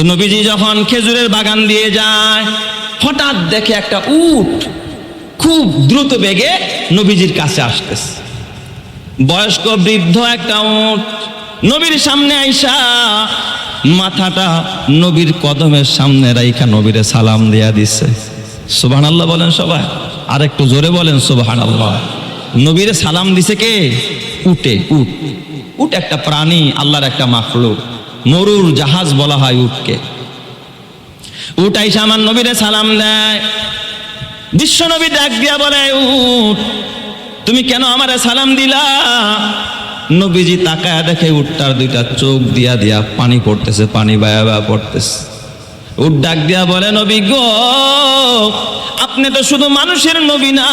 তো নবীজি যখন খেজুরের বাগান দিয়ে যায়, হঠাৎ দেখে একটা উট খুব দ্রুত বেগে নবীজির কাছে আসতেছে। বয়স্ক বৃদ্ধ একটা উট নবীর সামনে আইসা মাথাটা নবীর কদমের সামনে রাইখা নবীরে সালাম দিয়া দিচ্ছে। সুবহানাল্লাহ বলেন সবাই, আর একটু জোরে বলেন সুবহানাল্লাহ। নবীরে সালাম দিছে কে? উটে। উট একটা প্রাণী, আল্লাহর একটা মাখলুক, মরুর জাহাজ বলা হয় উটকে। উট আইসা আমার নবীরে সালাম দেয়। বিশ্ব নবী ডাক দিয়া বলে, উট তুমি কেন আমারে সালাম দিলা? নবীজি তাকায়া দেখে উটটার দুইটা চোখ দিয়া দিয়া পানি পড়তেছে, পানি বায়া বায়া পড়তেছে। উট ডাক দিয়া বলে, নবী গো, আপনি তো শুধু মানুষের নবী না,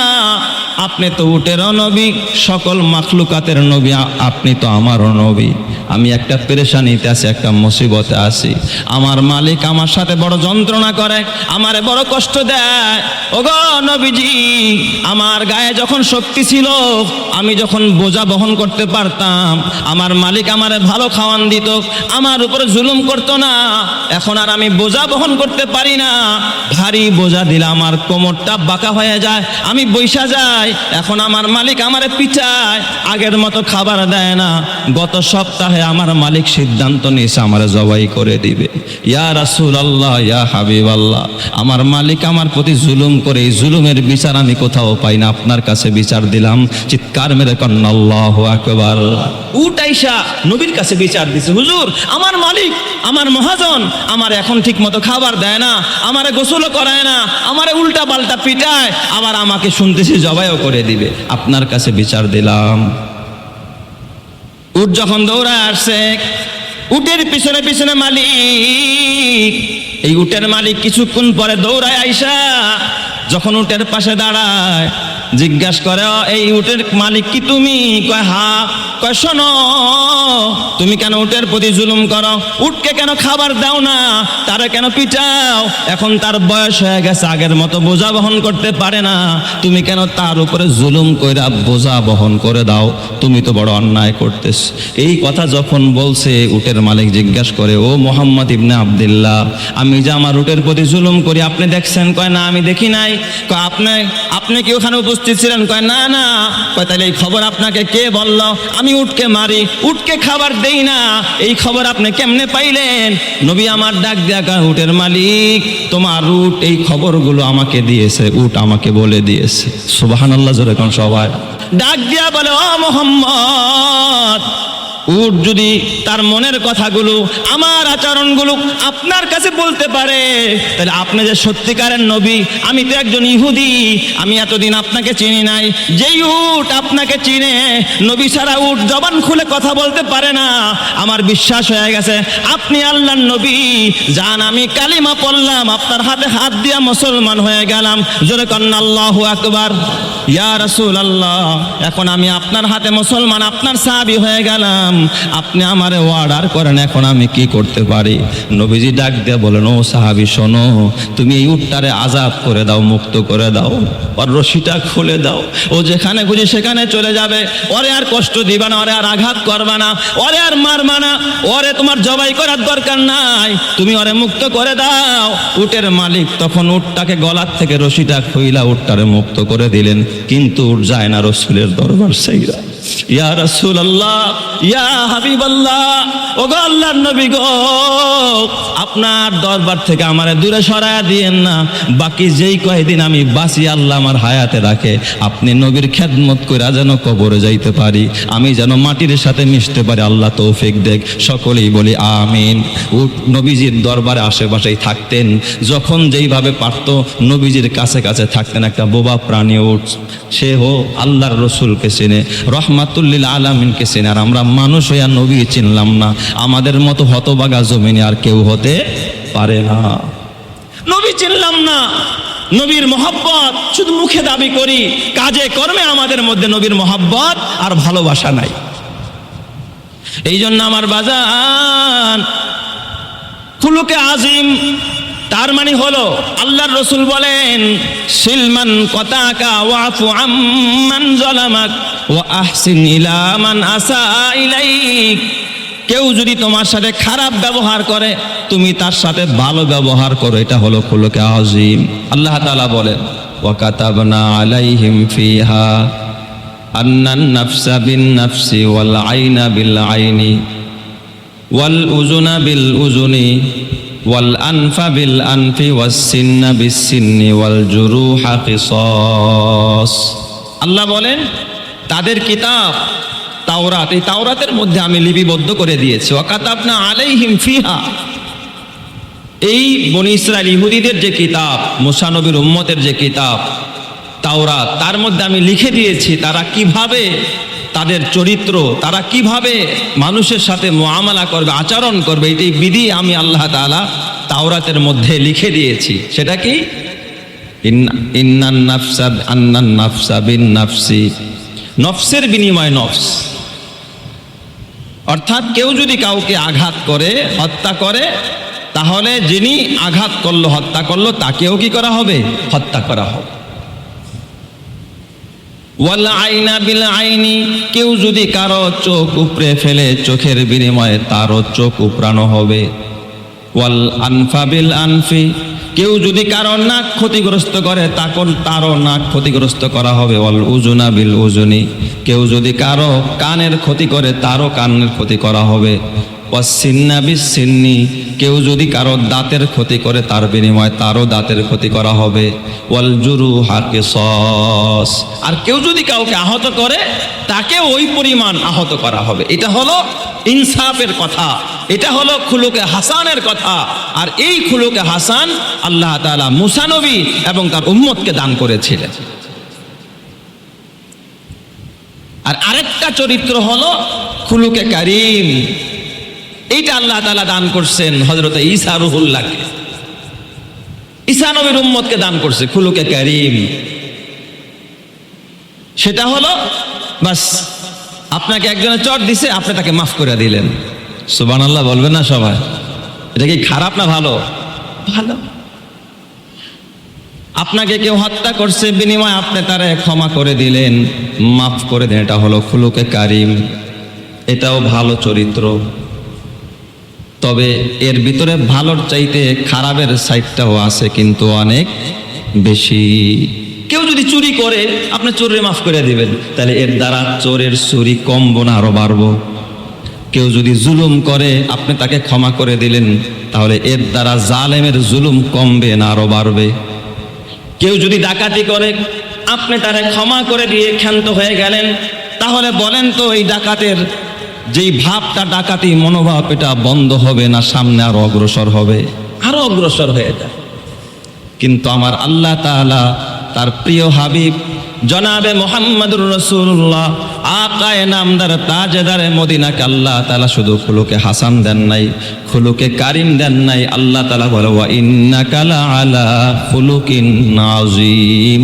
আপনি তো উটেরও নবী, সকল মাখলুকাতের নবী, আপনি তো আমারও নবী। আমি একটা পেরেশানিতে আছি, একটা মুসিবতে আছি। আমার মালিক আমার সাথে বড় যন্ত্রণা করে, আমারে বড় কষ্ট দেয়। ওগো নবীজি, আমার গায়ে যখন শক্তি ছিল, আমি যখন বোঝা বহন করতে পারতাম, আমার মালিক আমারে ভালো খাওয়ান দিত, আমার উপরে জুলুম করতো না। এখন আর আমি বোঝা বহন করতে পারি না, ভারী বোঝা দিলে আমার কোমরটা বাঁকা হয়ে যায়, আমি বৈশা যাই। এখন আমার মালিক আমারে পিটায়, আগের মতো খাবার দেয় না। গত সপ্তাহে আমার মালিক সিদ্ধান্ত নিয়েছে আমারে জবাই করে দিবে। ইয়া রাসূলুল্লাহ, ইয়া হাবিবাল্লাহ, আমার মালিক আমার প্রতি জুলুম করে, এই জুলুমের বিচার আমি কোথাও পাই না, আপনার কাছে বিচার দিলাম। চিৎকার মেরে কন্ন আল্লাহু আকবার। উটাইশা নবীর কাছে বিচার দিছে, হুজুর আমার মালিক, আমার মহাজন আমার এখন ঠিক মতো খাবার দেয় না, আমারে গোসলও করায় না, আমারে উল্টা পাল্টা পিটায়, আবার আমাকে শুনতেছি জবাইও করে দিবে, আপনার কাছে বিচার দিলাম। উট যখন দৌড়ায় আসছে, উটের পিছনে পিছনে মালিক, এই উটের মালিক কিছুক্ষণ পরে দৌড়ায় আইসা যখন উটের পাশে দাঁড়ায়, জিজ্ঞাসা করে, এই উটের মালিক কি তুমি? কয় হা। কয় শোনো, তুমি কেন উটের প্রতি জুলুম করো? উটকে কেন খাবার দাও না? তারা কেন পিটাও? এখন তার বয়স হয়ে গেছে, আগের মতো বোঝা বহন করতে পারে না, তুমি কেন তার উপরে জুলুম কইরা বোঝা বহন করে দাও? তুমি তো বড় অন্যায় করতেছ। এই কথা যখন বলছে, উটের মালিক জিজ্ঞাসা করে, ও মোহাম্মদ ইবনে আব্দুল্লাহ, আমি যে আমার উটের প্রতি জুলুম করি আপনি দেখছেন? কয় না, আমি দেখি নাই। কয় আপনি কি ওখানে উপস্থিত ছিলেন? কয় না না। কয় তাহলে এই খবর আপনাকে কে বলল? আমি উটকে মারি, উটকে খাবার দেই না, এই খবর আপনি কেমনে পাইলেন? নবী আমার ডাক দিয়া কয়, উটের মালিক, তোমার উট এই খবরগুলো আমাকে দিয়েছে, উট আমাকে বলে দিয়েছে। সুবহানাল্লাহ জোরে কোন সবাই। ডাক দিয়া বলে, ও মুহাম্মদ, উট যদি তার মনের কথাগুলো, আমার আচরণগুলো আপনার কাছে বলতে পারে, তাহলে আপনি যে সত্যিকারের নবী। আমি তো একজন ইহুদি, আমি এতদিন আপনাকে চিনি নাই। যেই উট আপনাকে চিনে, নবী ছাড়া উট জবান খুলে কথা বলতে পারে না। আমার বিশ্বাস হয়ে গেছে আপনি আল্লাহর নবী। জান, আমি কালিমা পড়লাম, আপনার হাতে হাত দিয়া মুসলমান হয়ে গেলাম। জোরে কন্না আল্লাহু আকবার। ইয়া রাসূলুল্লাহ, এখন আমি আপনার হাতে মুসলমান, আপনার সাহাবী হয়ে গেলাম, আপনি আমারে অর্ডার করেন, এখন আমি কি করতে পারি? নবীজি ডাক দিয়ে বলেন, ও সাহাবী শোনো, তুমি এই উটটারে আজাদ করে দাও, মুক্ত করে দাও, ওর রশিটা খুলে দাও, ও যেখানে খুঁজে সেখানে চলে যাবে, ওরে আর কষ্ট দিবা না, ওরে আর আঘাত করবা না, ওরে আর মারবা না, ওরে তোমার জবাই করার দরকার নাই, তুমি ওরে মুক্ত করে দাও। উটের মালিক তখন উটটাকে গলার থেকে রশিটা খুইলা উটটারে মুক্ত করে দিলেন, কিন্তু উট যায় না রাসূলের দরবার ছাইরা। ইয়া রাসূলুল্লাহ, ইয়া হাবিবাল্লাহ, ও গো আল্লাহর নবী গো, আপনার দরবার থেকে আমারে দূরে সরায়া দিয়েন না। বাকি যেই কয়দিন আমি বাঁচি, আল্লাহ আমার হায়াতে রাখে, আপনি নবীর খেদমত কইরা যেন কবরে যাইতে পারি, আমি যেন মাটির সাথে মিশতে পারি, আল্লাহ তৌফিক দেখ। সকলেই বলি আমিন। উট নবীজির দরবারে আশেপাশেই থাকতেন, যখন যেইভাবে পারতো নবীজির কাছে কাছে থাকতেন। একটা বোবা প্রাণী উট, সে হো আল্লাহর রসুলকে চেনে, রহমাতুল্লিল আলামিনকে চেনে, আর আমরা মানুষ হইয়া নবী চিনলাম না। আমাদের মতো হতবাগা জমিনে আর কেউ হতে পারে না। নবী চিনলাম না, নবীর মহব্বত শুধু মুখে দাবি করি, কাজে কর্মে আমাদের মধ্যে নবীর মহব্বত আর ভালোবাসা নাই। এই জন্য আমার বাজান, খুলুকে আজিম তার মানে হলো, আল্লাহর রসুল বলেন, সিলমান কতাকা ওয়াফু আম্মান যালামাক ওয়া আহসিন ইলা মান আসা ইলাইক। কেউ যদি তোমার সাথে খারাপ ব্যবহার করে তুমি তার সাথে ভালো ব্যবহার করো, এটা হলো খুলুকে আযীম। আল্লাহ তাআলা বলেন ওয়াকাতাবনা আলাইহিম ফিহা আন্নান নাফসা বিন নাফসি ওয়াল আইনা বিল আইনি ওয়াল উযুনা বিল উযুনি ওয়াল আনফা বিল আনফি ওয়াস সিন্না বিস সিন্নি ওয়াল জুরুহা কিসাস। আল্লাহ বলেন তাদের কিতাব তাওরাত, এই তাওরাতের মধ্যে আমি লিপিবদ্ধ করে দিয়েছি। ওয়াকাতাবনা আলাইহিম ফিহা, এই বনি ইসরাইল ইহুদিদের যে কিতাব, মুসা নবীর উম্মতের যে কিতাব তাওরাত, তার মধ্যে আমি লিখে দিয়েছি তারা কিভাবে তাদের চরিত্র, তারা কিভাবে মানুষের সাথে মুআমালা করবে, আচরণ করবে, এই বিধি আমি আল্লাহ তাআলা তাওরাতের মধ্যে লিখে দিয়েছি। সেটা কি? ইন্নান নাফসা বিন নাফসি, নফসের বিনিময় নফস। অর্থাৎ কেউ যদি কাউকে আঘাত করে, হত্যা করে, তাহলে যিনি আঘাত করলো, হত্যা করলো, তাকেও কি করা হবে? হত্যা করা হবে। ওয়াল আইনা বিল আইনি, কেউ যদি কারো চোখ উপড়ে ফেলে চোখের বিনিময়ে তারও চোখ উপড়ানো হবে। ওয়াল আনফা বিল আনফি, কেউ যদি কারো নাক ক্ষতিগ্রস্ত করে তখন তারও নাক ক্ষতিগ্রস্ত করা হবে। ওয়াল উজুনা বিল উজুনি, কেউ যদি কারো কানের ক্ষতি করে তারও কানের ক্ষতি করা হবে। ওয়াস সিন্না বিস সিন্নি, কেউ যদি কারো দাঁতের ক্ষতি করে তার বিনিময়ে তারও দাঁতের ক্ষতি করা হবে। ওয়াল জুরুহা কিসাস, আর কেউ যদি কাউকে আহত করে তাকে ওই পরিমাণ আহত করা হবে। এটা হলো ইনসাফের কথা, এটা হলো খুলুকে হাসানের কথা। আর এই খুলুকে হাসান আল্লাহ তাআলা মুসা নবী এবং তার উম্মতকে দান করেছিলেন। আর আরেকটা চরিত্র হলো খুলুকে কারীম, এইটা আল্লাহ তাআলা দান করছেন হযরত ঈসা রুহুল্লাহকে। ঈসা নবীর উম্মতকে দান করছে খুলুকে কারীম। সেটা হলো বাস আপনাকে একজনে চট দিছে, আপনি তাকে মাফ করে দিলেন। সুবহানাল্লাহ বলবেন না সবাই? এটা কি খারাপ না ভালো? ভালো। আপনাকে কেউ হত্যা করছে, বিনিময়ে আপনি তারে ক্ষমা করে দিলেন, মাফ করে দিলেন, এটা হলো খুলুকে কারীম। এটাও ভালো চরিত্র। তবে এর ভিতরে ভালোর চাইতে খারাপের সাইডটাও আছে, কিন্তু অনেক বেশি। কেউ যদি চুরি করে আপনি চোরে মাফ করে দিবেন, তাহলে এর দ্বারা চোরের চুরি কমবো না আরো বাড়বো। কেউ যদি জুলুম করে আপনি তাকে ক্ষমা করে দিলেন, তাহলে এর দ্বারা জালেমের জুলুম কমবে না আরো বাড়বে। কেউ যদি ডাকাতি করে আপনি তারে ক্ষমা করে দিয়ে ক্ষান্ত হয়ে গেলেন, তাহলে বলেন তো এই ডাকাতের যেই ভাবটা, ডাকাতি মনোভাব, এটা বন্ধ হবে না সামনে আরো অগ্রসর হবে? আরো অগ্রসর হয়ে যায়। কিন্তু আমার আল্লাহ তাআলা তার প্রিয় হাবিব জনাবে মুহাম্মদুর রাসূলুল্লাহ আকায়ে নামদার তাজদারে মদিনাকে আল্লাহ তাআলা শুধু খুলুকে হাসান দেন নাই, খুলুকে কারীম দেন নাই। আল্লাহ তাআলা বলে ওয়া ইন্নাকা লাআলা খুলুকিন আযীম,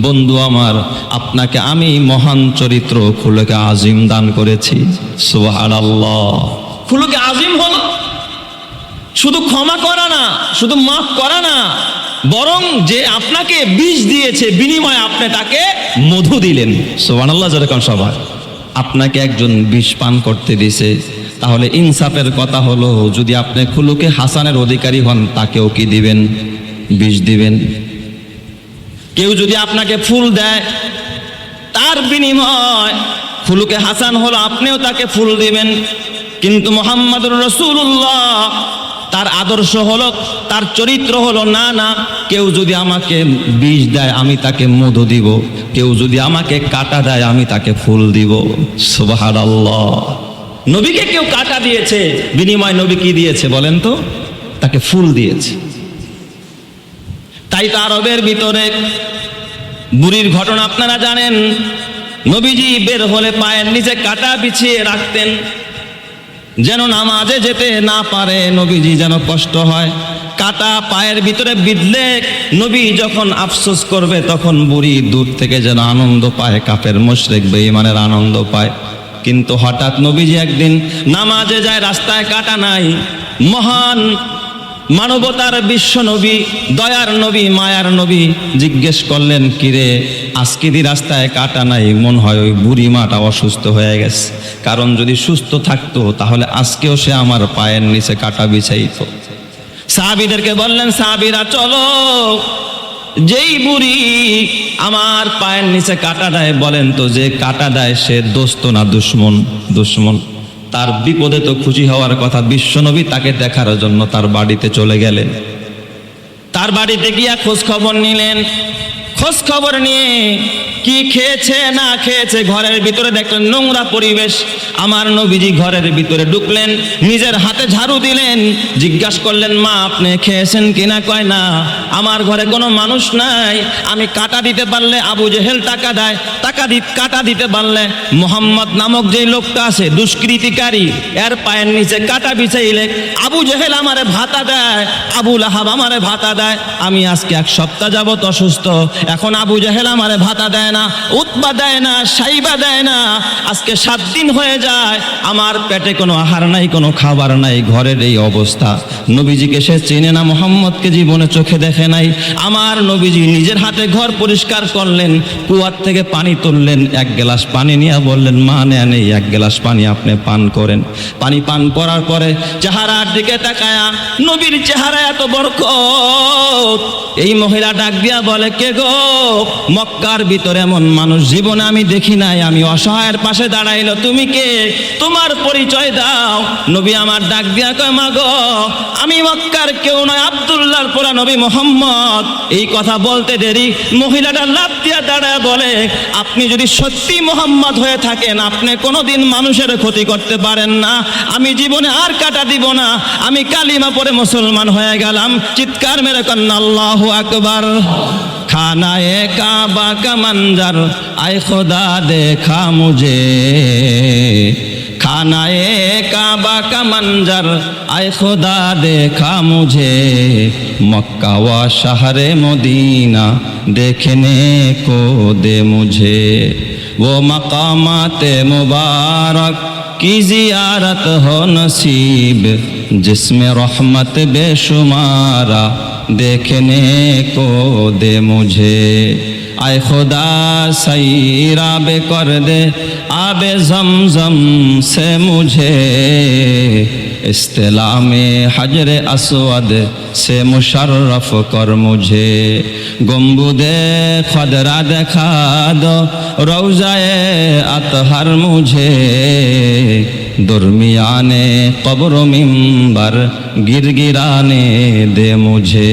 বন্ধু আমার আপনাকে আমি মহান চরিত্র খুলুকে আযীম দান করেছি। সুবহানাল্লাহ। খুলুকে আযীম হলো শুধু ক্ষমা করা না, শুধু মাফ করা না, বরং যে আপনাকে বিষ দিয়েছে বিনিময়ে আপনি তাকে মধু দিলেন। সুবহানাল্লাহ যেরকম সবাই আপনাকে একজন বিষ পান করতে দিছে, তাহলে ইনসাফের কথা হলো যদি আপনি খুলুকে হাসানের অধিকারী হন তাকেও কি দিবেন? বিষ দিবেন। কেউ যদি আপনাকে ফুল দেয় তার বিনিময় খুলুকে হাসান হলো আপনিও তাকে ফুল দিবেন। কিন্তু মুহাম্মদুর রাসূলুল্লাহ তার আদর্শ হলো, তার চরিত্র হলো না না, কেউ যদি আমাকে বিষ দেয় আমি তাকে মধু দিব, কেউ যদি আমাকে কাঁটা দেয় আমি তাকে ফুল দিব। সুবহানাল্লাহ। নবীকে কেউ কাঁটা দিয়েছে, বিনিময় নবী কি দিয়েছে বলেন তো? তাকে ফুল দিয়েছে। তাই তো আরবের ভিতরে বুড়ির ঘটনা আপনারা জানেন, নবীজি বের হলে পায়ের নিচে কাঁটা বিছিয়ে রাখতেন যেন নামাজে যেতে না পারে, নবীজি যেন কষ্ট হয়। কাঁটা পায়ের ভিতরে বিঁধলে নবী যখন আফসোস করবে তখন বুড়ি দূর থেকে যেন আনন্দ পায়, কাফের মুশরিক বেঈমানের আনন্দ পায়। কিন্তু হঠাৎ নবীজি একদিন নামাজে যায়, রাস্তায় কাঁটা নাই। মহান মানবতার বিশ্ব নবী, দয়ার নবী, মায়ার নবী জিজ্ঞেস করলেন, কিরে আজকে দি রাস্তায় কাটা নাই, মনে হয় ওই বুড়ি মাটা অসুস্থ হয়ে গেছে। কারণ যদি সুস্থ থাকতো তাহলে আজকেও সে আমার পায়ের নিচে কাটা বিছাইতো। সাহাবীদেরকে বললেন, সাহাবীরা চলো, যেই বুড়ি আমার পায়ের নিচে কাটা দেয়, বলেন তো যে কাটা দেয় সে দোস্ত না দুশ্মন? দুশ্মন। তার বিপদে তো খুশি হওয়ার কথা। বিশ্বনবী তাকে দেখার জন্য তার বাড়িতে চলে গেলেন। তার বাড়িতে গিয়া খোঁজ খবর নিলেন। খোঁজ খবর নিয়ে কি খেয়েছে না খেয়েছে ঘরের ভিতরে দেখলেন নোংরা পরিবেশ। আমার নবীজি ঘরের ভিতরে ঢুকলেন, নিজের হাতে ঝাড়ু দিলেন, জিজ্ঞাসা করলেন, মা আপনি খেয়েছেন কিনা? কয় না, আমার ঘরে কোনো মানুষ নাই, আমি কাটা দিতে পারলে আবু জেহেল টাকা দেয়, কাটা দিতে পারলে মোহাম্মদ নামক যেই লোকটা আছে দুষ্কৃতিকারী, এর পায়ের নিচে কাটা বিছাইলে আবু জেহেল আমারে ভাতা দেয়, আবু লাহাব আমারে ভাতা দেয়। আমি আজকে 1 সপ্তাহ যাবত অসুস্থ, এখন আবু জেহেল আমারে ভাতা দেয় না, উতবা দেয় না, সাইবা দেয় না। আজকে 7 দিন হয়ে যায়, আমার পেটে কোনো আহার নাই, কোনো খাবার নাই, ঘরের এই অবস্থা। নবীজিকে সে চেনে না, মোহাম্মদকে জীবনে চোখে দেখে নাই। আমার নবীজি নিজের হাতে ঘর পরিষ্কার করলেন, কুয়ার থেকে পানি তুললেন, 1 গ্লাস পানি নিয়ে বললেন, মা নেই 1 গ্লাস পানি আপনি পান করেন। পানি পান করার পরে চেহারার দিকে তাকায়া, নবীর চেহারা এত বরকত। এই মহিলা ডাক দিয়া বলে, কে গো? মক্কার ভিতরে এমন মানুষ জীবনে আমি দেখি নাই, আমি অসহায়ের পাশে দাঁড়াইলো, তুমি কে? তোমার পরিচয় দাও। নবী আমার ডাক দিয়া কয়, মা গো আমি মক্কার কেউ নয়, আব্দুল্লাহর পোলা নবী মোহাম্মদ। এই কথা বলতে দেরি মহিলাটা লাফ দিয়া দাঁড়ায় বলে, আপনি যদি সত্যি মোহাম্মদ হয়ে থাকেন, আপনি কোনোদিন মানুষের ক্ষতি করতে পারেন না, আমি জীবনে আর কাটা দিব না, আমি কালিমা পড়ে মুসলমান হয়ে গেলাম। চিৎকার মেরে কন্যা আল্লাহু আকবার। खाना ए काबा का मंजर आए खुदा देखा मुझे, खाना ए काबा का मंजर आए खुदा देखा मुझे, मक्का व शहर मदीना देखने को दे मुझे, वो मकामात मुबारक की जियारत हो नसीब, जिसमें रहमत बेशुमारा देखने को दे मुझे, आए खुदा सैराब कर दे आबे जमजम से मुझे, इस्तिलामे हजर अस्वद से मुशर्रफ कर मुझे, गुंबुदे खदरा दिखा दो रौज़ाए अतहर मुझे, दुर्मियाने कब्र मिंबर गिरगिराने दे मुझे।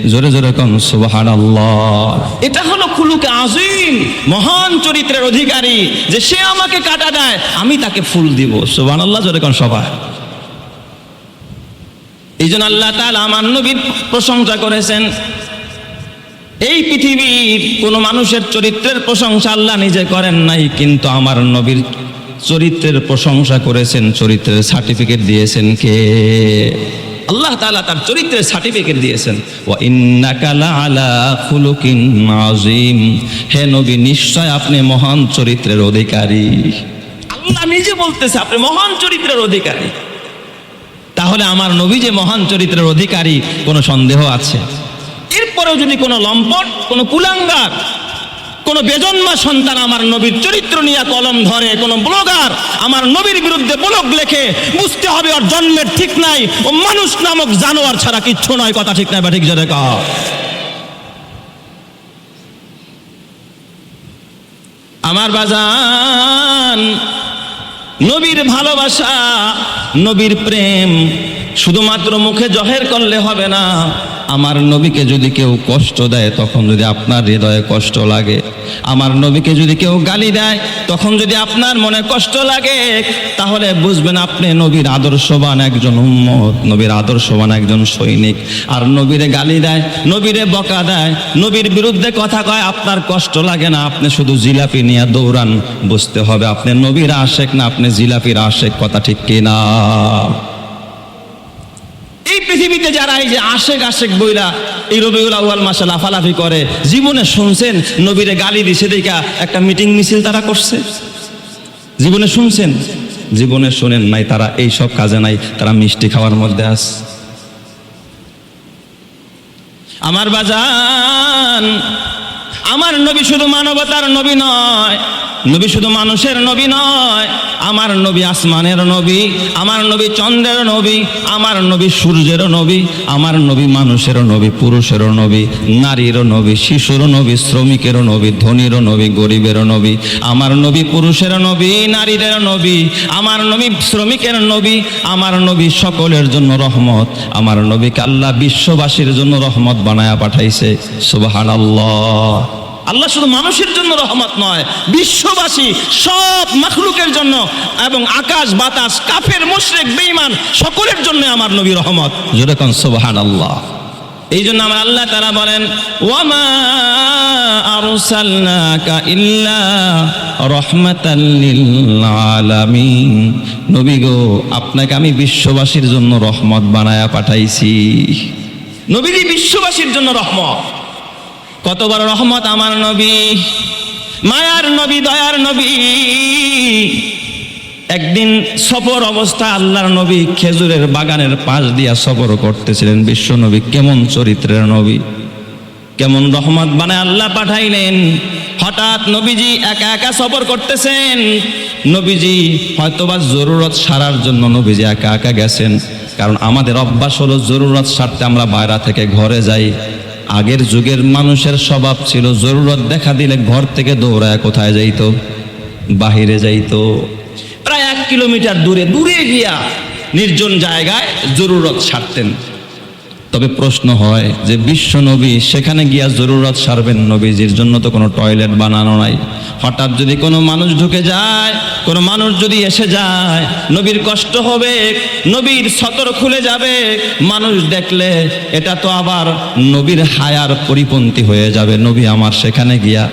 जोरे जोरे कौन सुबहानाल्लाह। এটা হলো খুলুকে আযীম, মহান চরিত্রের অধিকারী, যে সে আমাকে কাটা দেয় আমি তাকে ফুল দিব। সুবহানাল্লাহ, জোরে কোন সবাই। এইজন্য আল্লাহ তাআলা আমার নবীর প্রশংসা করেছেন। এই পৃথিবীর কোন মানুষের চরিত্রের প্রশংসা আল্লাহ নিজে করেন নাই, কিন্তু আমার নবীর চরিত্রের প্রশংসা করেছেন, চরিত্রের সার্টিফিকেট দিয়েছেন কে? আল্লাহ তাআলা তার চরিত্রের সার্টিফিকেট দিয়েছেন। ওয়া ইন্নাকা লাআলা খুলুকিন আযীম, হে নবী নিশ্চয় আপনি মহান চরিত্রের অধিকারী। আল্লাহ নিজে বলতেছে আপনি মহান চরিত্রের অধিকারী। তাহলে আমার নবী যে মহান চরিত্রের অধিকারী কোনো সন্দেহ আছে? এরপরেও যদি কোনো লম্পট, কোনো কুলাঙ্গার, কোনো বেজন্মা সন্তান আমার নবীর চরিত্র নিয়ে কলম ধরে, কোনো ব্লগার আমার নবীর বিরুদ্ধে ব্লগ লেখে, বুঝতে হবে ওর জন্মের ঠিক নাই, ও মানুষ নামক জানোয়ার ছাড়া কিচ্ছু নয়। কথা ঠিক নাই বা ঠিক জোরে কও। আমার বাজান, নবীর ভালোবাসা, নবীর প্রেম শুধুমাত্র মুখে জহের করলে হবে না। আমার নবীকে যদি কেউ কষ্ট দেয়, তখন যদি আপনার হৃদয়ে কষ্ট লাগে, আমার নবীকে যদি কেউ গালি দেয়, তখন যদি আপনার মনে কষ্ট লাগে, তাহলে বুঝবেন আপনি নবীর আদর্শবান একজন উম্মত, নবীর আদর্শবান একজন সৈনিক। আর নবীরে গালি দেয়, নবীরে বকা দেয়, নবীর বিরুদ্ধে কথা কয়, আপনার কষ্ট লাগে না, আপনি শুধু জিলাপি নিয়ে দৌড়ান, বুঝতে হবে আপনি নবীর আশেক না, আপনি জিলাপির আশেক। কথা ঠিক কিনা? এই পৃথিবীতে যারা এই যে আশেক আশেক বইলা এই রবিউল আউয়াল মাসে লাফালাফি করে, জীবনে শুনছেন নবীরে গালি দিছে দেখা একটা মিটিং মিছিল তারা করছে? জীবনে শুনছেন? জীবনে শোনেন নাই, তারা এই সব কাজে নাই, তারা মিষ্টি খাওয়ার মধ্যে আছে। আমার বাজান, আমার নবী শুধু মানবতার নবী নয়, নবী শুধু মানুষের নবী নয়, আমার নবী আসমানের নবী, আমার নবী চন্দ্রের নবী, আমার নবী সূর্যের নবী, আমার নবী মানুষেরও নবী, পুরুষেরও নবী, নারীরও নবী, শিশুরও নবী, শ্রমিকেরও নবী, ধনীরও নবী, গরিবেরও নবী, আমার নবী পুরুষের নবী, নারীদের নবী, আমার নবী শ্রমিকের নবী, আমার নবী সকলের জন্য রহমত, আমার নবীকে আল্লাহ বিশ্ববাসীর জন্য রহমত বানায়া পাঠাইছে। সুবহানাল্লাহ। আল্লাহ শুধু মানুষের জন্য রহমত নয়, বিশ্ববাসী সব মাখলুকের জন্য এবং আকাশ বাতাস কাফের মুশরিক বেঈমান সকলের জন্য আমার নবী রহমত। জোরে কোন সুবহানাল্লাহ। এই জন্য আমার আল্লাহ তাআলা বলেন, ওয়ামা আরসালনাকা ইল্লা রাহমাতাল লিল আলামিন। নবী গো, আপনাকে আমি বিশ্ববাসীর জন্য রহমত বানায়া পাঠাইছি। নবীজি বিশ্ববাসীর জন্য রহমত। কত বড় রহমত আমার নবী, মায়ার নবী, দয়ার নবী। একদিন সফর অবস্থা আল্লাহর নবী খেজুরের বাগানের পাশ দিয়া সফর করতেছিলেন। বিশ্ব নবী কেমন চরিত্রের নবী, কেমন রহমত বানায় আল্লাহ পাঠাইলেন। হঠাৎ নবীজি একা একা সফর করতেছেন। নবীজি হয়তোবা জরুরত সারার জন্য নবীজি একা একা গেছেন, কারণ আমাদের অভ্যাস হলো জরুরত সারতে আমরা বাইরে থেকে ঘরে যাই। আগের যুগের মানুষের স্বভাব ছিল জরুরত দেখা দিলে ঘর থেকে দৌড়ায় কোথায় যাইতো? বাহিরে যাইতো। প্রায় 1 কিলোমিটার দূরে গিয়া নির্জন জায়গায় জরুরত সারতেন। তবে প্রশ্ন হয় যে বিশ্ব নবী সেখানে গিয়া জরুরত সারবেন, নবীজির জন্য তো কোনো টয়লেট বানানো নাই। হঠাৎ যদি কোনো মানুষ ঢুকে যায়, কোনো মানুষ যদি এসে যায়, নবীর কষ্ট হবে, নবীর সতর খুলে যাবে। মানুষ দেখলে এটা তো আবার নবীর হায়ার পরিপন্থী হয়ে যাবে। নবী আমার সেখানে গিয়া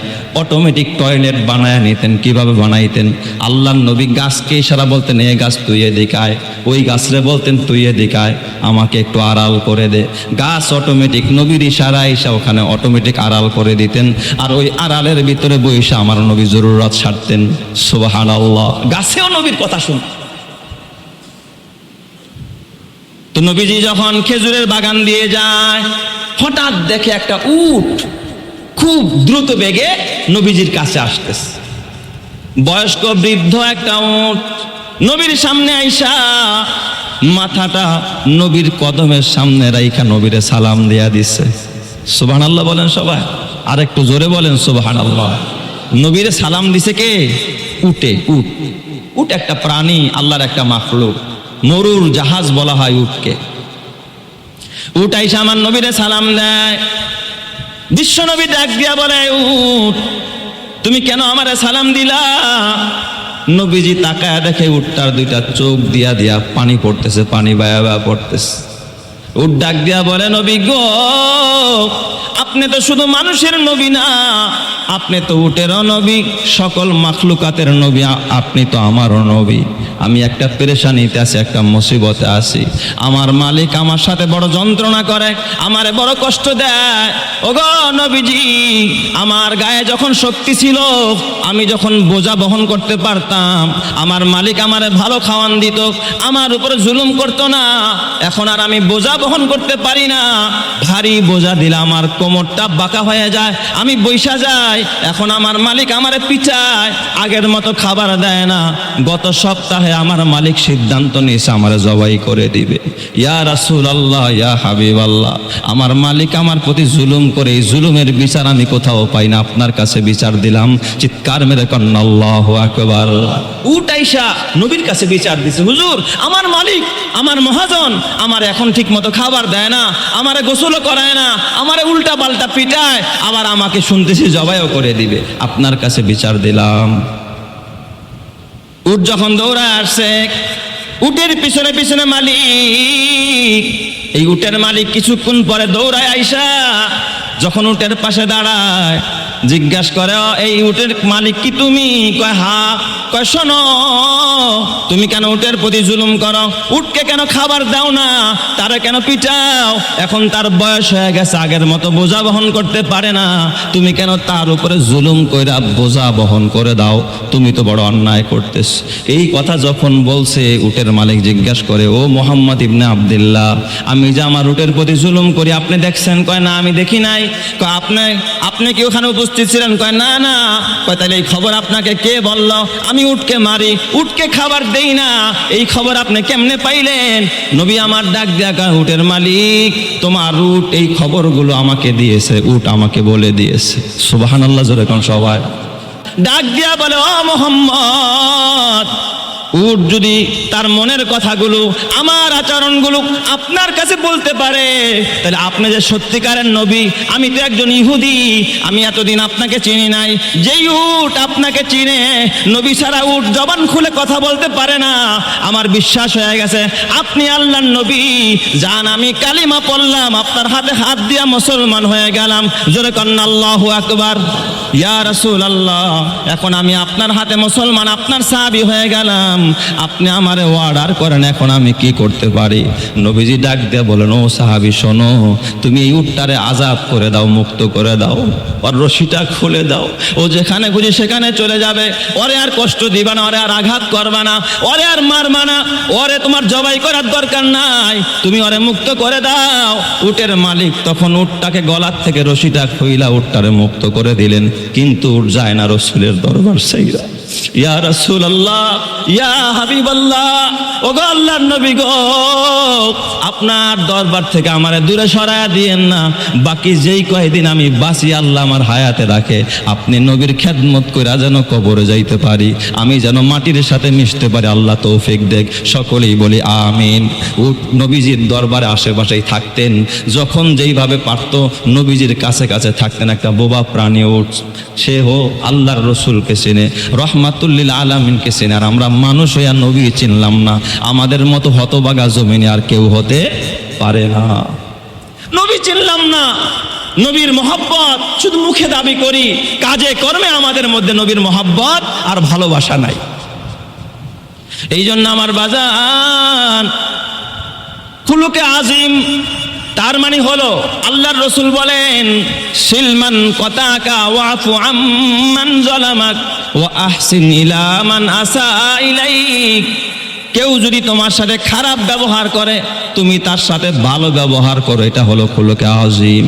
অটোমেটিক টয়লেট বানায় নিতেন। কিভাবে বানাইতেন? আল্লাহর নবী গাছকে ইশারা বলতেন, এ গাছ তুই এদিকে আয়। ওই গাছরে বলতেন, তুই এদিকে আয়, আমাকে একটু আড়াল করে দে। গাছ অটোমেটিক নবীর ইশারায় এসে ওখানে অটোমেটিক আড়াল করে দিতেন, আর ওই আড়ালের ভিতরে বসে আমার নবী জরুরত সারতেন। সুবহানাল্লাহ। গাছেও নবীর কথা শুন। তো নবীজি যখন খেজুরের বাগান দিয়ে যায়, হঠাৎ দেখে একটা উট খুব দ্রুত বেগে নবীজির কাছে আসতেছে। বয়স্ক বৃদ্ধ একটা উট নবীর সামনে আইসা মাথাটা নবীর কদমের সামনে রাইখা নবীরে সালাম দিয়া দিচ্ছে। সুবহানাল্লাহ বলেন সবাই, আর একটু জোরে বলেন সুবহানাল্লাহ। নবীরে সালাম দিছে কে? উটে। উট একটা প্রাণী, আল্লাহর একটা মাখলুক। মরুর জাহাজ বলা হয় উটকে। উট আইসা আমার নবীরে সালাম দেয়। বিশ্ব নবী ডাক দিয়া বলে, উট তুমি কেন আমারে সালাম দিলা? নবীজি তাকায় দেখে উটটার 2টা চোখ দিয়া পানি পড়তেছে, পানি বায়া বায়া পড়তেছে। উট ডাক দিয়া বলে, নবী গো, আপনি তো শুধু মানুষের নবী না, আপনি তো উটেরও নবী, সকল মাখলুকাতের নবী, আপনি তো আমারও নবী। আমি একটা পেরেশানিতে আছি, একটা মুসিবতে আছি। আমার মালিক আমার সাথে বড় যন্ত্রণা করে, আমারে বড় কষ্ট দেয়। ওগো নবীজি, আমার গায়ে যখন শক্তি ছিল, আমি যখন বোঝা বহন করতে পারতাম, আমার মালিক আমারে ভালো খাওয়ান দিত, আমার উপরে জুলুম করতো না। এখন আর আমি বোঝা বহন করতে পারি না। ভারী বোঝা দিলে আমার কোমরটা বাঁকা হয়ে যায়, আমি বৈশা যাই। এখন আমার মালিক আমারে পিটায়, আগের মতো খাবার দেয় না। গত সপ্তাহে আমার মালিক সিদ্ধান্ত নিয়েছে আমারে জবাই করে দিবে। ইয়া রাসূলুল্লাহ, ইয়া হাবিবাল্লাহ, আমার মালিক আমার প্রতি জুলুম করে, এই জুলুমের বিচার আমি কোথাও পাই না, আপনার কাছে বিচার দিলাম। চিৎকার মেরে কন্না আল্লাহু আকবার। উটাইশা নবীর কাছে বিচার দিছে, হুজুর আমার মালিক, আমার মহাজন আমার এখন ঠিক মতো খাবার দেয় না, আমারে গোসলও করায় না, আমারে উল্টা পাল্টা পিটায়, আবার আমাকে শুনতেছি জবাইও করে দিবে, আপনার কাছে বিচার দিলাম। উট যখন দৌড়ায় আসছে, উটের পিছনে পিছনে মালিক। এই উটের মালিক কিছুক্ষণ পরে দৌড়ায় আইসা যখন উটের পাশে দাঁড়ায়, জিজ্ঞাসা করে, এই উটের মালিক কি তুমি? কয় হা। কয় শোনো, তুমি কেন উটের প্রতি জুলুম করো? উটকে কেন খাবার দাও না? তারা কেন পিটাও? এখন তার বয়স হয়ে গেছে, আগের মতো বোঝা বহন করতে পারে না, তুমি কেন তার উপরে জুলুম কইরা বোঝা বহন করে দাও? তুমি তো বড় অন্যায় করতেছ। এই কথা যখন বলছে, উটের মালিক জিজ্ঞাসা করে, ও মোহাম্মদ ইবনে আব্দুল্লাহ, আমি যে আমার উটের প্রতি জুলুম করি আপনি দেখছেন? কয় না, আমি দেখি নাই। কয় আপনি কি ওখানে উপস্থিত ছিলেন? কয় না না। কয় তাহলে এই খবর আপনাকে কে বলল আমি উটকে মারি, উটকে খাবার দেই না? এই খবর আপনি কেমনে পাইলেন? নবী আমার ডাক দিয়া কয়, উটের মালিক তোমার উট এই খবরগুলো আমাকে দিয়েছে, উট আমাকে বলে দিয়েছে। সুবহানাল্লাহ, জোরে কোন সবাই। ডাক দিয়া বলে, ও মোহাম্মদ, উট যদি তার মনের কথাগুলো, আমার আচরণগুলো আপনার কাছে বলতে পারে, তাহলে আপনি যে সত্যিকারের নবী। আমি তো একজন ইহুদি, আমি এতদিন আপনাকে চিনি নাই। যেই উট আপনাকে চিনে, নবী ছাড়া উট জবান খুলে কথা বলতে পারে না, আমার বিশ্বাস হয়ে গেছে আপনি আল্লাহর নবী। জান, আমি কালিমা পড়লাম, আপনার হাতে হাত দিয়া মুসলমান হয়ে গেলাম। জোরে কন্না আল্লাহু আকবার। ইয়া রাসূলুল্লাহ, এখন আমি আপনার হাতে মুসলমান, আপনার সাহাবী হয়ে গেলাম, আপনি আমারে অর্ডার করেন, এখন আমি কি করতে পারি? নবীজি ডাক দিয়ে বলেন, ও সাহাবী শোনো, তুমি এই উটটারে আজাদ করে দাও, মুক্ত করে দাও, ওর রশিটা খুলে দাও, ও যেখানে খুঁজি সেখানে চলে যাবে, ওরে আর কষ্ট দিবা না, ওরে আর আঘাত করবা না, ওরে আর মারবা না, ওরে তোমার জবাই করার দরকার নাই, তুমি ওরে মুক্ত করে দাও। উটের মালিক তখন উটটাকে গলার থেকে রশিটা খুইলা উটটারে মুক্ত করে দিলেন, কিন্তু উট যায় না রাসূলের দরবার ছাইরা। ইয়া রাসূলুল্লাহ, ইয়া হাবিবাল্লাহ, ও গো আল্লাহর নবী গো, আপনার দরবার থেকে আমারে দূরে সরায়া দিয়েন না। বাকি যেই কয়দিন আমি বাঁচি, আল্লাহ আমার হায়াতে রাখে, আপনি নবীর খেদমত কইরা যেন কবরে যাইতে পারি, আমি যেন মাটির সাথে মিশতে পারি, আল্লাহ তৌফিক দেখ। সকলেই বলি আমিন। উট নবীজির দরবারে আশেপাশেই থাকতেন, যখন যেইভাবে পারত নবীজির কাছে কাছে থাকতেন। একটা বোবা প্রাণী উট, সে হো আল্লাহর রসুলকে চেনে, রহমাতুল্লিল আলামিনকে চেনে, আর আমরা মানুষ হইয়া নবী চিনলাম না। আমাদের মতো হতবাগা জমিনে আর কেউ হতে পারে না। নবী চিনলাম না, নবীর মহব্বত শুধু মুখে দাবি করি, কাজে কর্মে আমাদের মধ্যে নবীর মহব্বত আর ভালোবাসা নাই। এই জন্য আমার বাজান, খুলুকে আজিম তার মানে হলো, আল্লাহর রসুল বলেন, সিলমান কতাকা ওয়াফু আম্মান যালামাক ওয়া আহসিন ইলা মান আসা ইলাইক। কেউ যদি তোমার সাথে খারাপ ব্যবহার করে, তুমি তার সাথে ভালো ব্যবহার করো, এটা হলো খুলুকে আজিম।